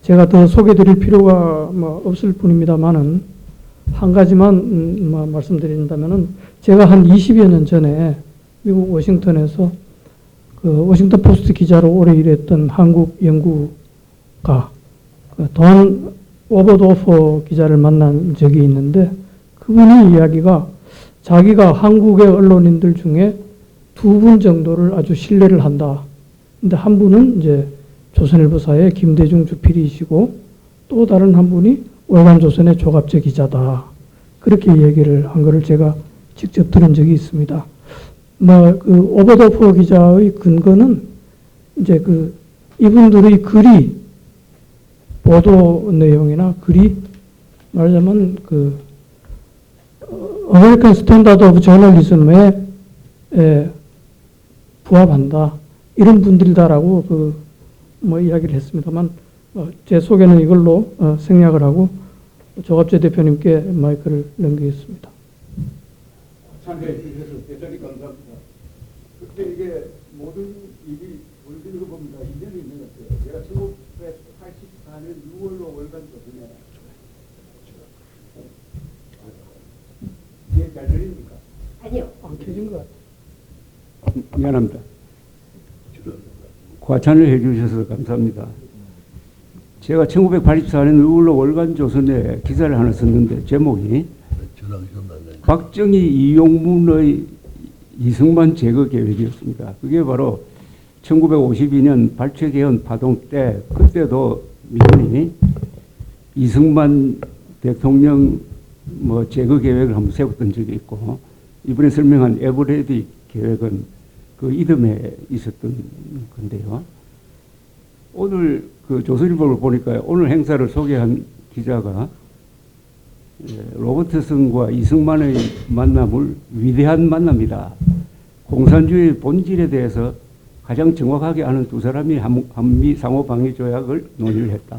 제가 더 소개드릴 필요가 뭐 없을 뿐입니다만은 한 가지만 말씀드린다면은 제가 한 20여 년 전에 미국 워싱턴에서 그 워싱턴 포스트 기자로 오래 일했던 한국 연구가 돈 오버도퍼 기자를 만난 적이 있는데 그분이 이야기가 자기가 한국의 언론인들 중에 두 분 정도를 아주 신뢰를 한다. 근데 한 분은 이제 조선일보사의 김대중 주필이시고 또 다른 한 분이 월간조선의 조갑재 기자다. 그렇게 얘기를 한 거를 제가 직접 들은 적이 있습니다. 그 오버더퍼 기자의 근거는 이제 이분들의 글이 보도 내용이나 글이 말하자면 아메리칸 스탠다드 오브 저널리즘에 부합한다. 이런 분들이다라고 이야기를 했습니다만 제 소개는 이걸로 생략을 하고 조갑재 대표님께 마이크를 넘기겠습니다. 참여해 주셔서 대단히 감사합니다. 그때 이게 모든 일이 벌어지는 거 봅니다. 인연이 있는 것 같아요. 제가 1984년 6월로 월간 조선에 이게 잘 들립니까? 아니요. 안 켜진 것 같아요. 미안합니다. 과찬을 해주셔서 감사합니다. 제가 1984년 6월로 월간 조선에 기사를 하나 썼는데 제목이 박정희 이용문의 이승만 제거 계획이었습니다. 그게 바로 1952년 발췌개헌 파동 때 그때도 미군이 이승만 대통령 제거 계획을 한번 세웠던 적이 있고 이번에 설명한 에버레디 계획은 그 이듬해 있었던 건데요. 오늘 조선일보를 보니까 오늘 행사를 소개한 기자가 로버트슨과 이승만의 만남을 위대한 만남이다. 공산주의 본질에 대해서 가장 정확하게 아는 두 사람이 한미 상호방위 조약을 논의를 했다.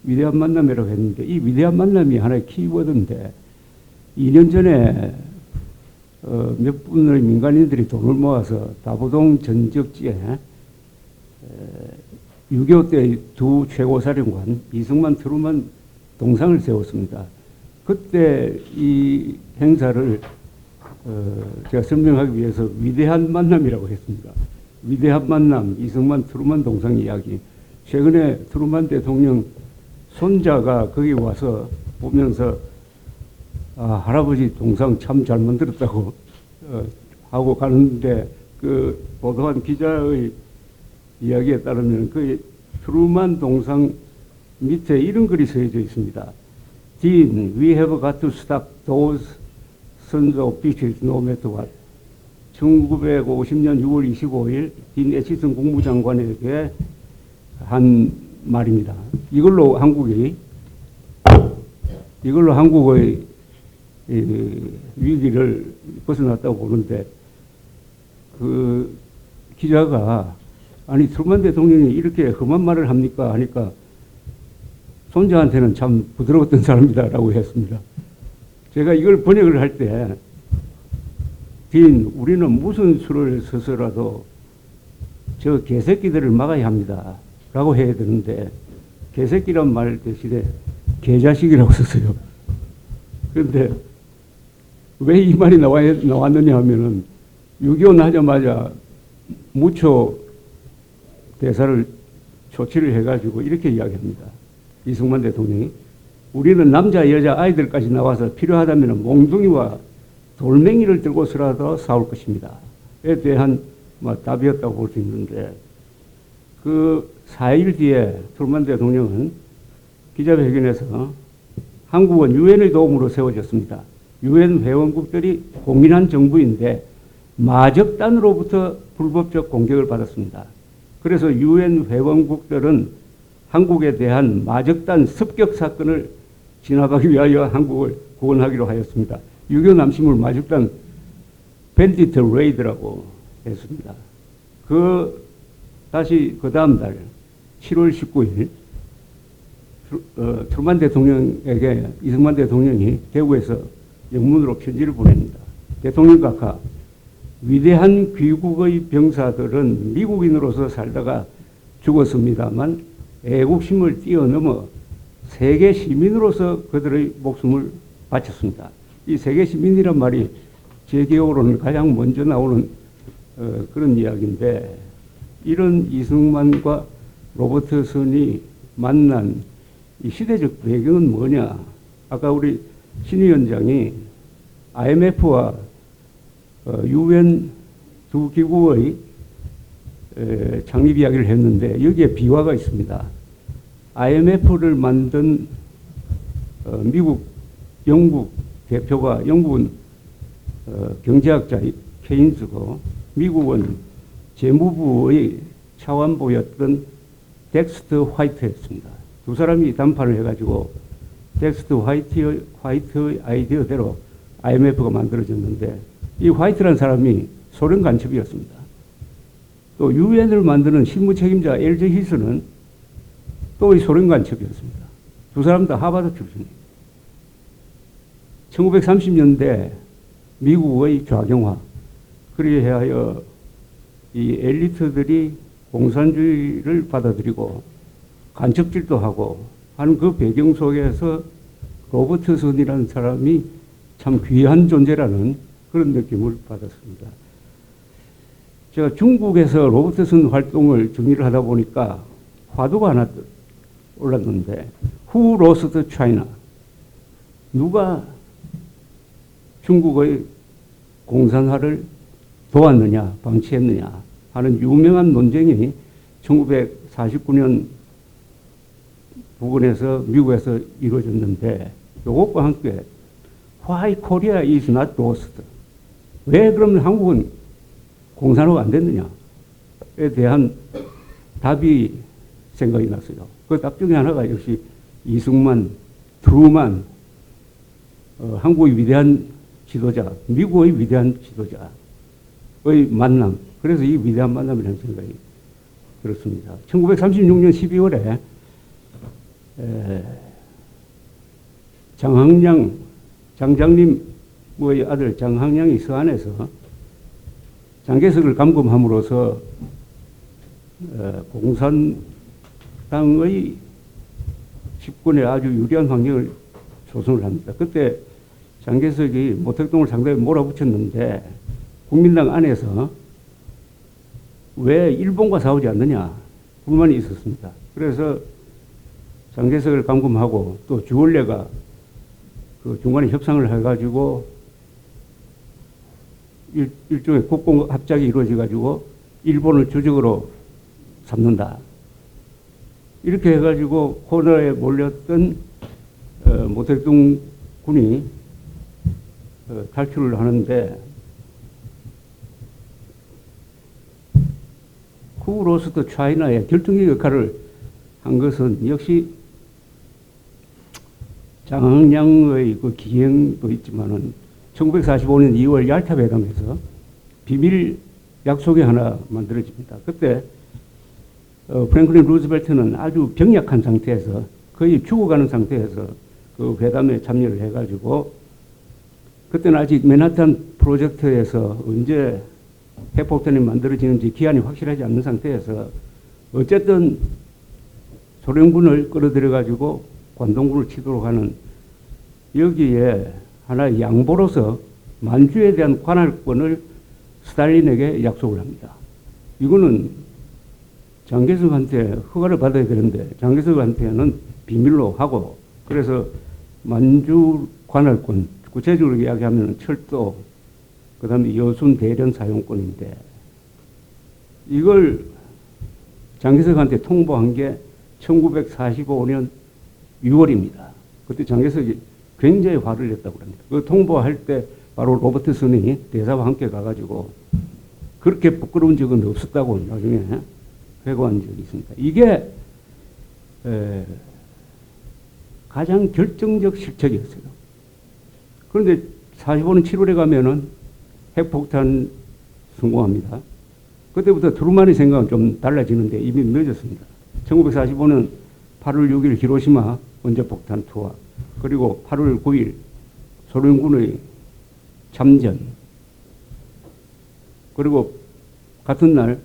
위대한 만남이라고 했는데 이 위대한 만남이 하나의 키워드인데 2년 전에 몇 분의 민간인들이 돈을 모아서 다보동 전적지에 6.25 때 두 최고사령관 이승만 트루먼 동상을 세웠습니다. 그때 이 행사를 제가 설명하기 위해서 위대한 만남이라고 했습니다. 위대한 만남, 이승만 트루먼 동상 이야기. 최근에 트루먼 대통령 손자가 거기 와서 보면서 할아버지 동상 참 잘 만들었다고 하고 가는데 보도한 기자의 이야기에 따르면 트루먼 동상 밑에 이런 글이 써져 있습니다. Dean, we have got to stop those sons of bitches no matter what. 1950년 6월 25일 딘 애치슨 국무장관에게 한 말입니다. 이걸로 한국의 위기를 벗어났다고 보는데 기자가 아니 트루먼 대통령이 이렇게 험한 말을 합니까 하니까 손자한테는 참 부드러웠던 사람이다라고 했습니다. 제가 이걸 번역을 할 때 딘, 우리는 무슨 수를 써서라도 저 개새끼들을 막아야 합니다 라고 해야 되는데 개새끼란 말 대신에 개자식이라고 썼어요. 그런데 왜 이 말이 나왔느냐 하면은 6.25 나자마자 무초 대사를 조치를 해가지고 이렇게 이야기합니다. 이승만 대통령이 우리는 남자 여자 아이들까지 나와서 필요하다면 몽둥이와 돌멩이를 들고서라도 싸울 것입니다.에 대한 답이었다고 볼 수 있는데 4일 뒤에 트루먼 대통령은 기자회견에서 한국은 유엔의 도움으로 세워졌습니다. 유엔 회원국들이 공인한 정부인데 마적단으로부터 불법적 공격을 받았습니다. 그래서 유엔 회원국들은 한국에 대한 마적단 습격 사건을 진압하기 위하여 한국을 구원하기로 하였습니다. 6.25 남심을 마적단 밴디트 레이드라고 했습니다. 다시 그 다음 달 7월 19일 트루먼 대통령에게 이승만 대통령이 대구에서 영문으로 편지를 보냅니다. 대통령 각하, 위대한 귀국의 병사들은 미국인으로서 살다가 죽었습니다만 애국심을 뛰어넘어 세계 시민으로서 그들의 목숨을 바쳤습니다. 이 세계 시민이란 말이 제 기억으로는 가장 먼저 나오는 그런 이야기인데, 이런 이승만과 로버트슨이 만난 이 시대적 배경은 뭐냐? 아까 우리 신 위원장이 IMF와 UN 두 기구의 창립 이야기를 했는데, 여기에 비화가 있습니다. IMF를 만든 미국, 영국 대표가, 영국은 경제학자 케인즈고, 미국은 재무부의 차관보였던 덱스터 화이트였습니다. 두 사람이 담판을 해가지고 덱스터 화이트의 아이디어대로 IMF가 만들어졌는데, 이 화이트라는 사람이 소련 간첩이었습니다. 또 UN을 만드는 실무 책임자 LG 히스는 또 이 소련 간첩이었습니다. 두 사람 다 하버드 출신입니다. 1930년대 미국의 좌경화, 그리하여 이 엘리트들이 공산주의를 받아들이고 간첩질도 하고 하는 그 배경 속에서 로버트슨이라는 사람이 참 귀한 존재라는 그런 느낌을 받았습니다. 제가 중국에서 로버트슨 활동을 정리를 하다 보니까 화두가 하나 올랐는데, Who lost China? 누가 중국의 공산화를 도왔느냐, 방치했느냐 하는 유명한 논쟁이 1949년 부근에서 미국에서 이루어졌는데, 이것과 함께 Why Korea is not lost? 왜 그러면 한국은 공산화가 안 됐느냐에 대한 답이 생각이 났어요. 그 답 중에 하나가 역시 이승만, 트루만, 한국의 위대한 지도자, 미국의 위대한 지도자의 만남. 그래서 이 위대한 만남이라는 생각이 들었습니다. 1936년 12월에 장항량 장장님의 아들 장항량이 서안에서 장개석을 감금함으로써 공산당의 집권에 아주 유리한 환경을 조성을 합니다. 그때 장개석이 모택동을 상당히 몰아붙였는데, 국민당 안에서 왜 일본과 싸우지 않느냐 불만이 있었습니다. 그래서 장개석을 감금하고 또 주원래가 그 중간에 협상을 해가지고 일종의 국공 합작이 이루어져가지고 일본을 주적으로 삼는다. 이렇게 해가지고 코너에 몰렸던 모택동 군이 탈출을 하는데, Who lost China의 결정적 역할을 한 것은 역시 장항량의 그 기행도 있지만은 1945년 2월 얄타 회담에서 비밀 약속이 하나 만들어집니다. 그때 프랭클린 루즈벨트는 아주 병약한 상태에서, 거의 죽어가는 상태에서 그 회담에 참여를 해가지고, 그때는 아직 맨하탄 프로젝트에서 언제 핵폭탄이 만들어지는지 기한이 확실하지 않는 상태에서 어쨌든 소련군을 끌어들여가지고 관동군을 치도록 하는, 여기에 하나의 양보로서 만주에 대한 관할권을 스탈린에게 약속을 합니다. 이거는 장개석한테 허가를 받아야 되는데 장개석한테는 비밀로 하고, 그래서 만주 관할권, 구체적으로 이야기하면 철도, 그 다음에 여순 대련 사용권인데, 이걸 장개석한테 통보한 게 1945년 6월입니다. 그때 장개석이 굉장히 화를 냈다고 합니다. 그 통보할 때 바로 로버트슨이 대사와 함께 가가지고 그렇게 부끄러운 적은 없었다고 나중에 회고한 적이 있습니다. 이게 가장 결정적 실책이었어요. 그런데 45년 7월에 가면은 핵폭탄 성공합니다. 그때부터 트루만의 생각은 좀 달라지는데 이미 늦었습니다. 1945년 8월 6일 히로시마 원자폭탄 투하, 그리고 8월 9일 소련군의 참전, 그리고 같은 날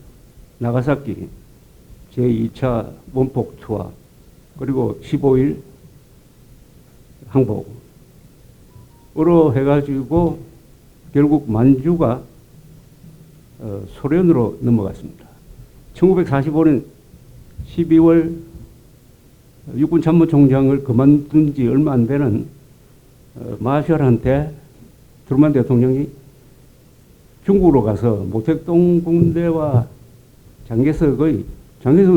나가사키 제2차 원폭 투하, 그리고 15일 항복으로 해가지고 결국 만주가 소련으로 넘어갔습니다. 1945년 12월 육군 참모총장을 그만둔 지 얼마 안 되는 마샬한테 트루만 대통령이 중국으로 가서 모택동 군대와 장개석은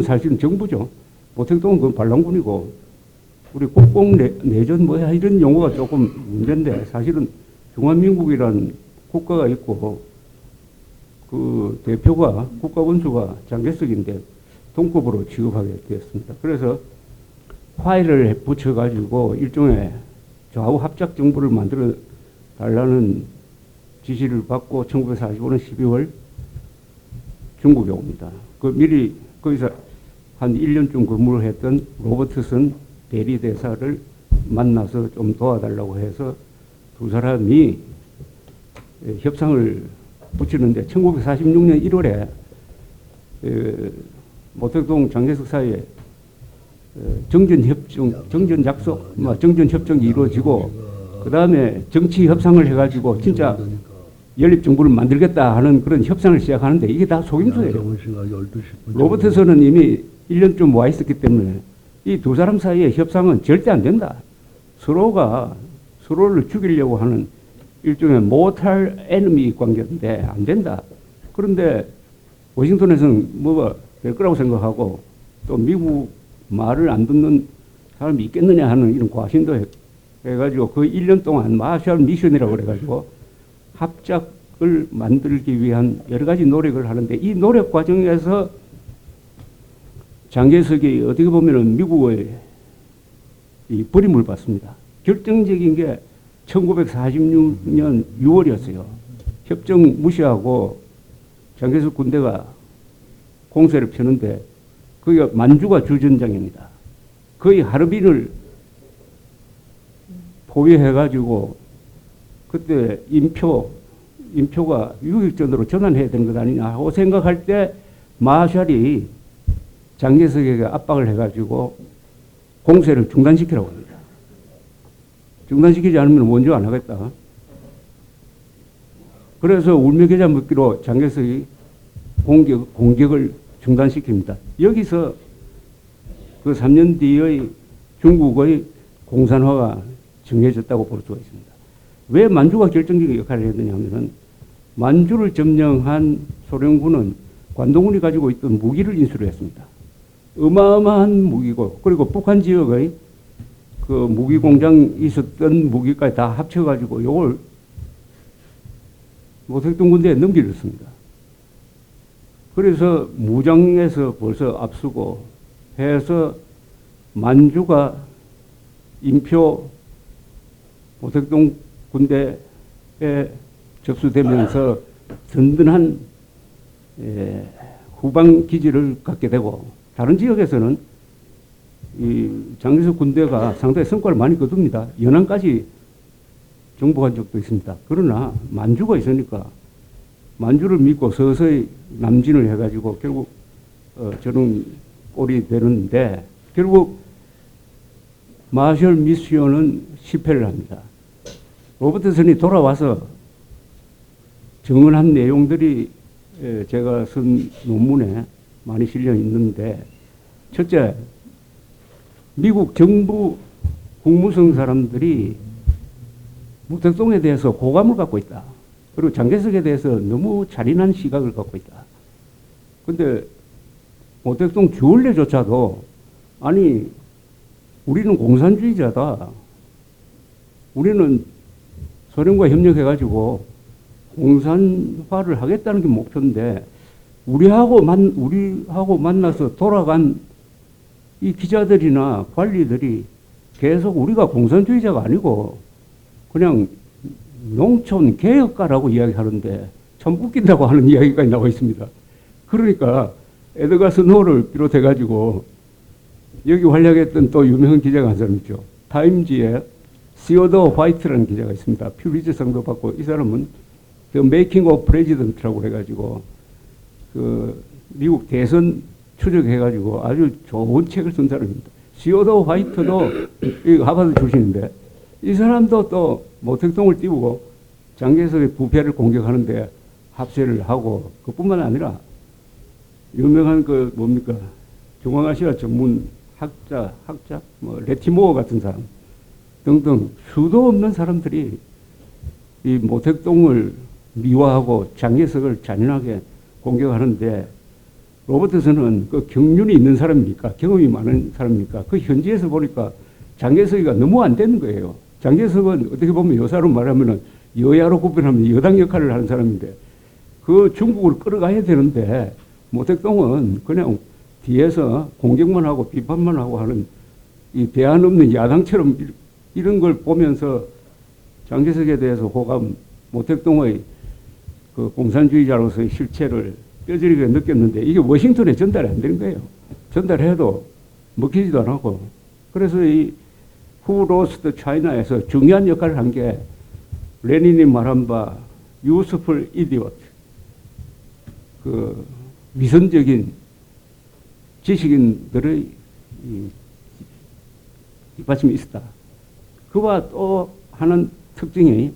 사실은 정부죠. 모택동은 그 반란군이고 우리 국공내전 뭐야 이런 용어가 조금 문제인데 사실은 중화민국이라는 국가가 있고 그 대표가 국가원수가 장개석인데 동급으로 취급하게 되었습니다. 그래서 화해를 붙여가지고 일종의 좌우 합작 정부를 만들어 달라는 지시를 받고 1945년 12월 중국에 옵니다. 그 미리 거기서 한 1년쯤 근무를 했던 로버트슨 대리 대사를 만나서 좀 도와달라고 해서 두 사람이 협상을 붙이는데 1946년 1월에 모택동 장개석 사이에 정전협정이 이루어지고 그 다음에 정치 협상을 해가지고 진짜 연립정부를 만들겠다 하는 그런 협상을 시작하는데 이게 다 속임수예요. 로버트슨은 이미 1년쯤 와 있었기 때문에 이 두 사람 사이의 협상은 절대 안 된다. 서로가 서로를 죽이려고 하는 일종의 모탈 에너미 관계인데 안 된다. 그런데 워싱턴에서는 뭐가 될 거라고 생각하고 또 미국 말을 안 듣는 사람이 있겠느냐 하는 이런 과신도 해가지고 그 1년 동안 마샬 미션이라고 그래가지고 합작을 만들기 위한 여러 가지 노력을 하는데 이 노력 과정에서 장개석이 어떻게 보면은 미국의 이 버림을 받습니다. 결정적인 게 1946년 6월이었어요. 협정 무시하고 장개석 군대가 공세를 펴는데 거기가 만주가 주전장입니다. 거의 하르빈을 포위해가지고 그때 인표가 유격전으로 전환해야 되는 것 아니냐 하고 생각할 때 마샬이 장개석에게 압박을 해가지고 공세를 중단시키라고 합니다. 중단시키지 않으면 원조 안 하겠다. 그래서 울며계자 묻기로 장개석이 공격을 중단시킵니다. 여기서 그 3년 뒤의 중국의 공산화가 정해졌다고 볼 수가 있습니다. 왜 만주가 결정적인 역할을 했느냐 하면은 만주를 점령한 소련군은 관동군이 가지고 있던 무기를 인수를 했습니다. 어마어마한 무기고 그리고 북한 지역의 그 무기 공장 있었던 무기까지 다 합쳐가지고 이걸 모택동 군대에 넘겨줬습니다. 그래서 무장에서 벌써 앞서고 해서 만주가 인표 모택동 군대에 접수되면서 든든한 후방 기지를 갖게 되고 다른 지역에서는 이 장개석 군대가 상당히 성과를 많이 거둡니다. 연안까지 정복한 적도 있습니다. 그러나 만주가 있으니까 만주를 믿고 서서히 남진을 해가지고 결국 저런 꼴이 되는데 결국 마셜 미션은 실패를 합니다. 로버트슨이 돌아와서 증언한 내용들이 제가 쓴 논문에 많이 실려 있는데 첫째, 미국 정부 국무성 사람들이 모택동에 대해서 호감을 갖고 있다. 그리고 장개석에 대해서 너무 잔인한 시각을 갖고 있다. 근데 모택동 주얼레조차도 아니 우리는 공산주의자다. 우리는 소련과 협력해가지고 공산화를 하겠다는 게 목표인데 우리하고 만나서 돌아간 이 기자들이나 관리들이 계속 우리가 공산주의자가 아니고 그냥 농촌 개혁가라고 이야기하는데 참 웃긴다고 하는 이야기까지 나와 있습니다. 그러니까 에드가 스노우를 비롯해가지고 여기 활약했던 또 유명한 기자가 한 사람 있죠. 타임지에 시어더 화이트라는 기자가 있습니다. 퓰리처상도 받고 이 사람은 The Making of President라고 해가지고 그 미국 대선 추적해가지고 아주 좋은 책을 쓴 사람입니다. 시오도 화이트도 이 하버드 출신인데 이 사람도 또 모택동을 띄우고 장개석의 부패를 공격하는데 합세를 하고 그뿐만 아니라 유명한 그 뭡니까 중앙아시아 전문 학자 뭐 레티모어 같은 사람 등등 수도 없는 사람들이 이 모택동을 미화하고 장개석을 잔인하게 공격하는데 로버트슨은 그 경륜이 있는 사람입니까? 경험이 많은 사람입니까? 그 현지에서 보니까 장개석이가 너무 안 되는 거예요. 장개석은 어떻게 보면 여사로 말하면은 여야로 구분하면 여당 역할을 하는 사람인데 그 중국을 끌어가야 되는데 모택동은 그냥 뒤에서 공격만 하고 비판만 하고 하는 이 대안 없는 야당처럼 이런 걸 보면서 장개석에 대해서 호감, 모택동의 그 공산주의자로서의 실체를 뼈저리게 느꼈는데 이게 워싱턴에 전달이 안 되는 거예요. 전달해도 먹히지도 않고. 그래서 이 Who Rose the China에서 중요한 역할을 한 게 레닌이 말한 바 useful idiot, 그 위선적인 지식인들의 뒷받침이 있었다. 그와 또 하는 특징이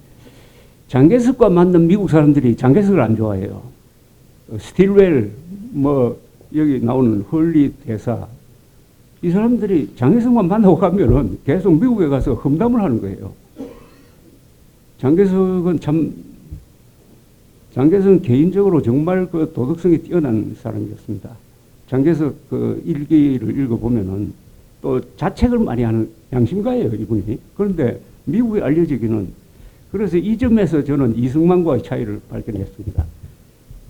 장개석과 만난 미국 사람들이 장개석을 안 좋아해요. 스틸웰, 뭐, 여기 나오는 헐리 대사. 이 사람들이 장개석만 만나고 가면은 계속 미국에 가서 험담을 하는 거예요. 장개석은 개인적으로 정말 그 도덕성이 뛰어난 사람이었습니다. 장개석 그 일기를 읽어보면은 또 자책을 많이 하는 양심가예요, 이분이. 그런데 미국에 알려지기는 그래서 이 점에서 저는 이승만과의 차이를 발견했습니다.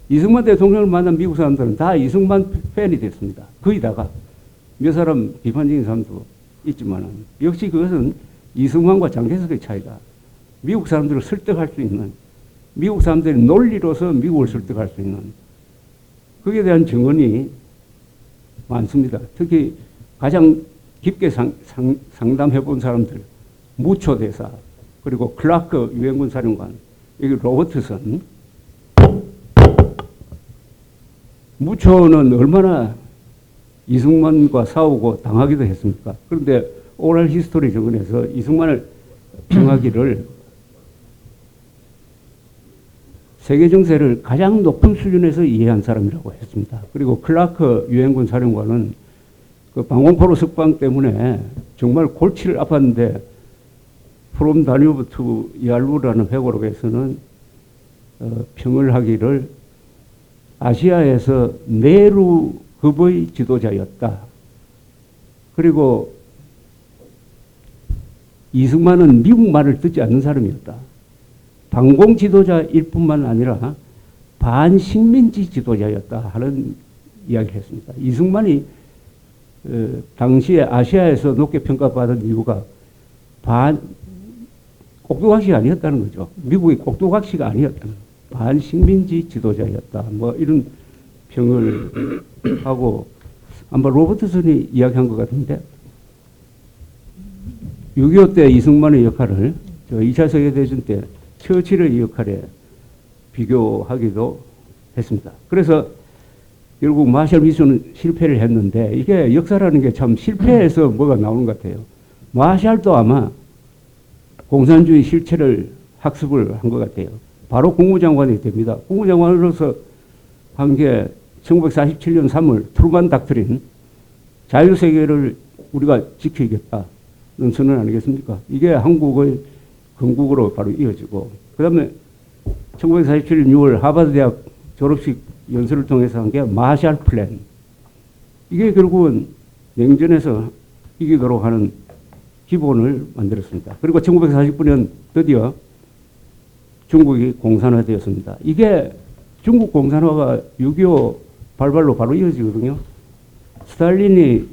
이승만 대통령을 만난 미국 사람들은 다 이승만 팬이 됐습니다. 거의 다가. 몇 사람 비판적인 사람도 있지만 역시 그것은 이승만과 장개석의 차이다. 미국 사람들을 설득할 수 있는, 미국 사람들의 논리로서 미국을 설득할 수 있는 거기에 대한 증언이 많습니다. 특히 가장 깊게 상담해 본 사람들, 무초 대사, 그리고 클라크 유엔군 사령관, 여기 로버트슨. 무초는 얼마나 이승만과 싸우고 당하기도 했습니까? 그런데 오랄 히스토리 정원에서 이승만을 평하기를 세계 정세를 가장 높은 수준에서 이해한 사람이라고 했습니다. 그리고 클라크 유엔군 사령관은 그 방공포로 석방 때문에 정말 골치를 아팠는데 프롬 다뉴브 투 yar루라는 회고록에서는 평을 하기를 아시아에서 네루급의 지도자였다. 그리고 이승만은 미국 말을 듣지 않는 사람이었다. 방공 지도자일 뿐만 아니라 반식민지 지도자였다 하는 이야기를 했습니다. 이승만이 당시에 아시아에서 높게 평가받은 이유가 꼭두각시가 아니었다는 거죠. 미국의 꼭두각시가 아니었다는 거죠. 반식민지 지도자였다. 뭐 이런 평을 하고 아마 로버트슨이 이야기한 것 같은데 6.25 때 이승만의 역할을 2차 세계대전 때 처칠의 역할에 비교하기도 했습니다. 그래서 결국 마셜 미션은 실패를 했는데 이게 역사라는 게 참 실패해서 뭐가 나오는 것 같아요. 마셜도 아마 공산주의 실체를 학습을 한 것 같아요. 바로 국무장관이 됩니다. 국무장관으로서 한 게 1947년 3월 트루만 닥트린, 자유세계를 우리가 지키겠다는 선언 아니겠습니까? 이게 한국의 건국으로 바로 이어지고, 그 다음에 1947년 6월 하버드 대학 졸업식 연설을 통해서 한 게 마샬 플랜. 이게 결국은 냉전에서 이기도록 하는 기본을 만들었습니다. 그리고 1949년 드디어 중국이 공산화되었습니다. 이게 중국 공산화가 6.25 발발로 바로 이어지거든요. 스탈린이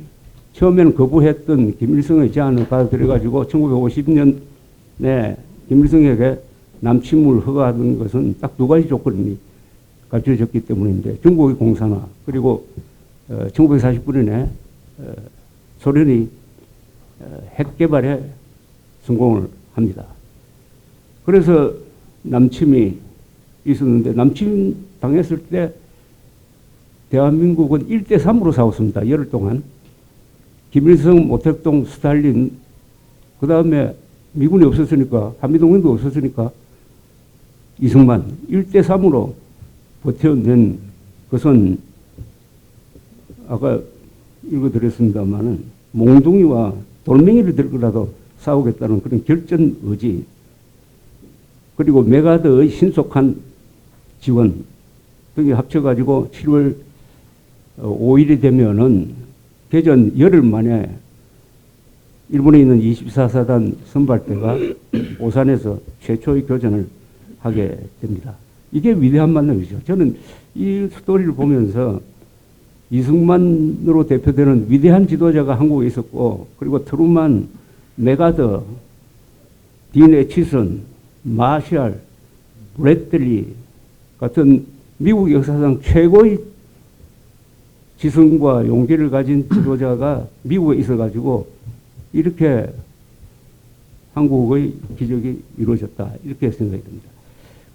처음에는 거부했던 김일성의 제안을 받아들여가지고 1950년에 김일성에게 남침을 허가하던 것은 딱 두 가지 조건이 갖춰졌기 때문인데 중국의 공산화 그리고 1949년에 소련이 핵 개발에 성공을 합니다. 그래서 남침이 있었는데 남침 당했을 때 대한민국은 1대3으로 싸웠습니다. 열흘 동안. 김일성, 모택동, 스탈린, 그 다음에 미군이 없었으니까, 한미동맹도 없었으니까, 이승만 1대3으로 버텨낸 것은 아까 읽어드렸습니다만은 몽둥이와 돌멩이를 들고라도 싸우겠다는 그런 결전 의지, 그리고 메가드의 신속한 지원 등이 합쳐가지고 7월 5일이 되면은 개전 열흘 만에 일본에 있는 24사단 선발대가 오산에서 최초의 교전을 하게 됩니다. 이게 위대한 만남이죠. 저는 이 스토리를 보면서 이승만으로 대표되는 위대한 지도자가 한국에 있었고, 그리고 트루만, 메가더, 딘 애치슨, 마샬, 브래들리 같은 미국 역사상 최고의 지성과 용기를 가진 지도자가 미국에 있어가지고 이렇게 한국의 기적이 이루어졌다, 이렇게 생각이 듭니다.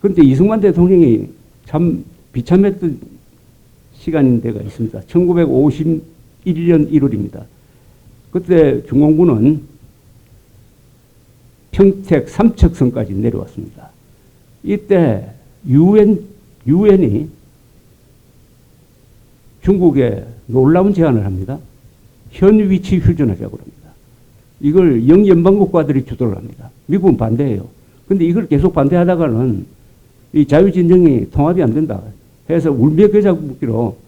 그런데 이승만 대통령이 참 비참했던 시간인 데가 있습니다. 1951년 1월입니다. 그때 중공군은 평택 삼척선까지 내려왔습니다. 이때 유엔이 중국에 놀라운 제안을 합니다. 현 위치 휴전하자고 합니다. 이걸 영연방국가들이 주도를 합니다. 미국은 반대해요. 근데 이걸 계속 반대하다가는 이 자유진영이 통합이 안 된다 해서 울며 겨자 묻기로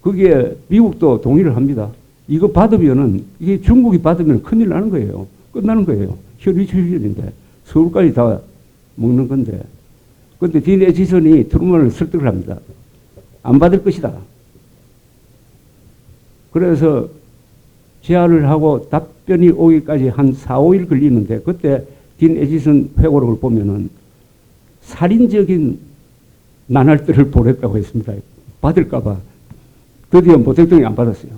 거기에 미국도 동의를 합니다. 이거 받으면은, 이게 중국이 받으면 큰일 나는 거예요. 끝나는 거예요. 현 위치 휴전인데 서울까지 다 먹는 건데. 근데 딘 애치슨이 트루먼을 설득을 합니다. 안 받을 것이다. 그래서 제안을 하고 답변이 오기까지 한 4, 5일 걸리는데, 그때 딘 애치슨 회고록을 보면은 살인적인 나날들을 보냈다고 했습니다. 받을까봐. 드디어 모택동이 안 받았어요.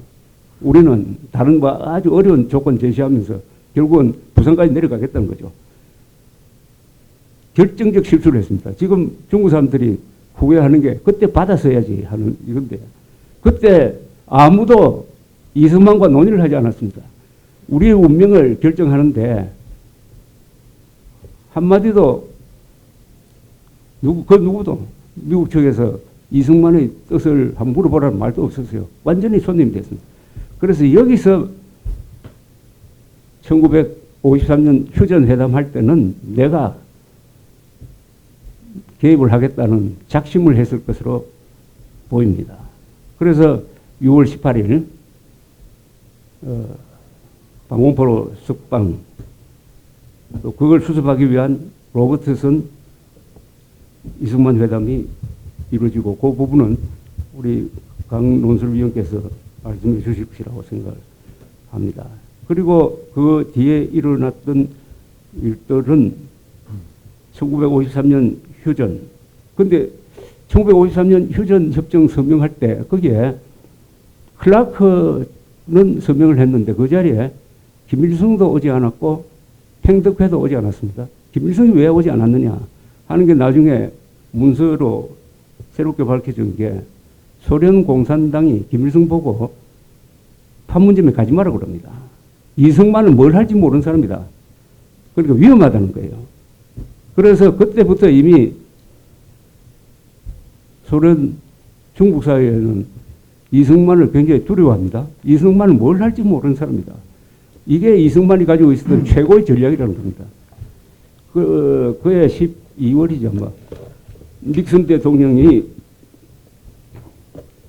우리는 다른 아주 어려운 조건 제시하면서 결국은 부산까지 내려가겠다는 거죠. 결정적 실수를 했습니다. 지금 중국 사람들이 후회하는 게 그때 받았어야지 하는 이건데, 그때 아무도 이승만과 논의를 하지 않았습니다. 우리의 운명을 결정하는데 한마디도 누구도 미국 측에서 이승만의 뜻을 한번 물어보라는 말도 없었어요. 완전히 손님이 됐습니다. 그래서 여기서 1953년 휴전회담 할 때는 내가 개입을 하겠다는 작심을 했을 것으로 보입니다. 그래서 6월 18일 방공포로 석방, 또 그걸 수습하기 위한 로버트슨 이승만 회담이 이루어지고, 그 부분은 우리 강 논술위원께서 말씀해 주실 것이라고 생각합니다. 그리고 그 뒤에 일어났던 일들은 1953년 휴전. 근데 1953년 휴전 협정 서명할 때 거기에 클라크는 서명을 했는데 그 자리에 김일성도 오지 않았고 팽덕회도 오지 않았습니다. 김일성이 왜 오지 않았느냐 하는 게 나중에 문서로 새롭게 밝혀진 게, 소련 공산당이 김일성 보고 판문점에 가지 마라고 그럽니다. 이승만은 뭘 할지 모르는 사람이다. 그러니까 위험하다는 거예요. 그래서 그때부터 이미 소련 중국 사회에는 이승만을 굉장히 두려워합니다. 이승만은 뭘 할지 모르는 사람이다. 이게 이승만이 가지고 있었던 최고의 전략이라는 겁니다. 그해 12월이죠. 뭐. 닉슨 대통령이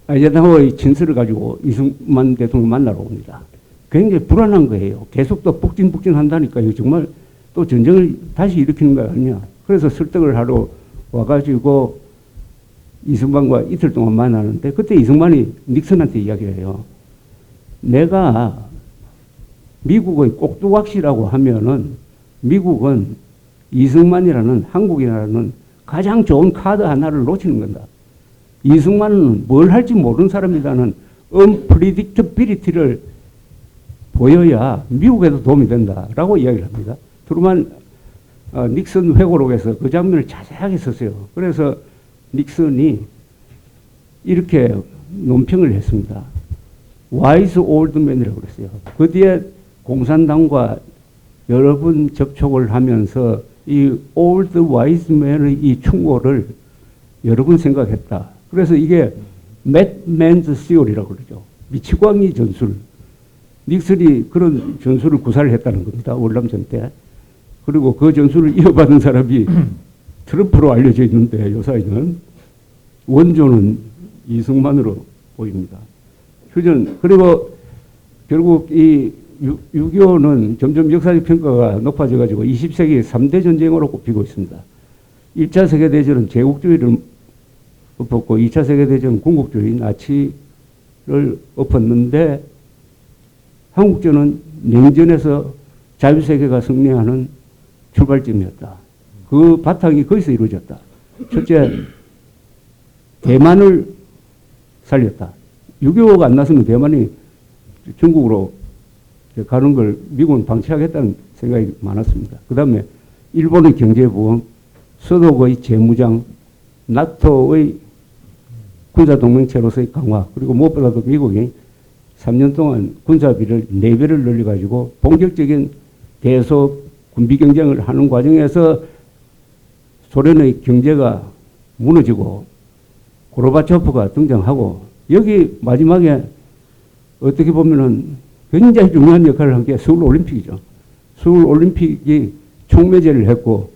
아이젠하워의 친서를 가지고 이승만 대통령 만나러 옵니다. 굉장히 불안한 거예요. 계속 또 북진 한다니까요. 정말 또 전쟁을 다시 일으키는 거 아니냐. 그래서 설득을 하러 와가지고 이승만과 이틀 동안 만나는데, 그때 이승만이 닉슨한테 이야기를 해요. 내가 미국의 꼭두각시라고 하면은 미국은 이승만이라는 한국이라는 가장 좋은 카드 하나를 놓치는 건다. 이승만은 뭘 할지 모르는 사람이라는 unpredictability를 보여야 미국에도 도움이 된다라고 이야기를 합니다. 트루만 닉슨 회고록에서 그 장면을 자세하게 썼어요. 그래서 닉슨이 이렇게 논평을 했습니다. wise old man이라고 그랬어요. 그 뒤에 공산당과 여러 번 접촉을 하면서 이 old wise man의 이 충고를 여러 번 생각했다. 그래서 이게 madman's theory라고 그러죠. 미치광이 전술. 닉슨이 그런 전술을 구사를 했다는 겁니다. 월남전 때. 그리고 그 전술을 이어받은 사람이 트럼프로 알려져 있는데 요사이는 원조는 이승만으로 보입니다. 휴전 그리고 결국 이 6.25는 점점 역사적 평가가 높아져 가지고 20세기 3대 전쟁으로 꼽히고 있습니다. 1차 세계대전은 제국주의를 엎었고 2차 세계대전은 군국주의 나치를 엎었는데 한국전은 냉전에서 자유세계가 승리하는 출발점이었다. 그 바탕이 거기서 이루어졌다. 첫째, 대만을 살렸다. 6.25가 안 났으면 대만이 중국으로 가는 걸 미국은 방치하겠다는 생각이 많았습니다. 그 다음에 일본의 경제보험, 서독의 재무장, 나토의 군사동맹체로서의 강화, 그리고 무엇보다도 미국이 3년 동안 군사비를 4배를 늘려가지고 본격적인 대소 군비 경쟁을 하는 과정에서 소련의 경제가 무너지고 고르바초프가 등장하고 여기 마지막에 어떻게 보면은 굉장히 중요한 역할을 한 게 서울올림픽이죠. 서울올림픽이 총매제를 했고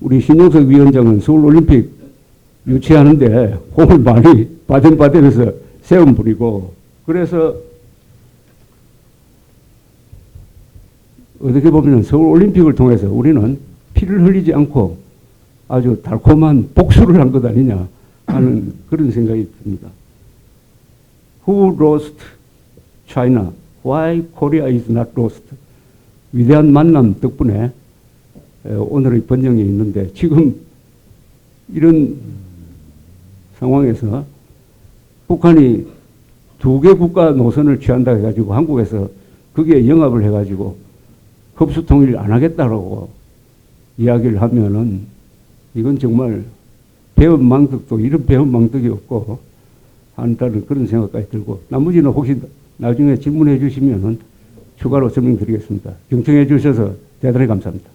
우리 신용석 위원장은 서울올림픽 유치하는데 공을 많이 바덴바덴에서 세움 부리고 그래서 어떻게 보면 서울올림픽을 통해서 우리는 피를 흘리지 않고 아주 달콤한 복수를 한 것 아니냐 하는 그런 생각이 듭니다. Who lost China? Why Korea is not lost? 위대한 만남 덕분에 오늘의 번영이 있는데 지금 이런 상황에서 북한이 2개 국가 노선을 취한다 해가지고 한국에서 그게 영합을 해가지고 흡수 통일 안 하겠다라고 이야기를 하면은 이건 정말 배은망덕도 이런 배은망덕이 없고 한다는 그런 생각까지 들고 나머지는 혹시 나중에 질문해 주시면은 추가로 설명드리겠습니다. 경청해 주셔서 대단히 감사합니다.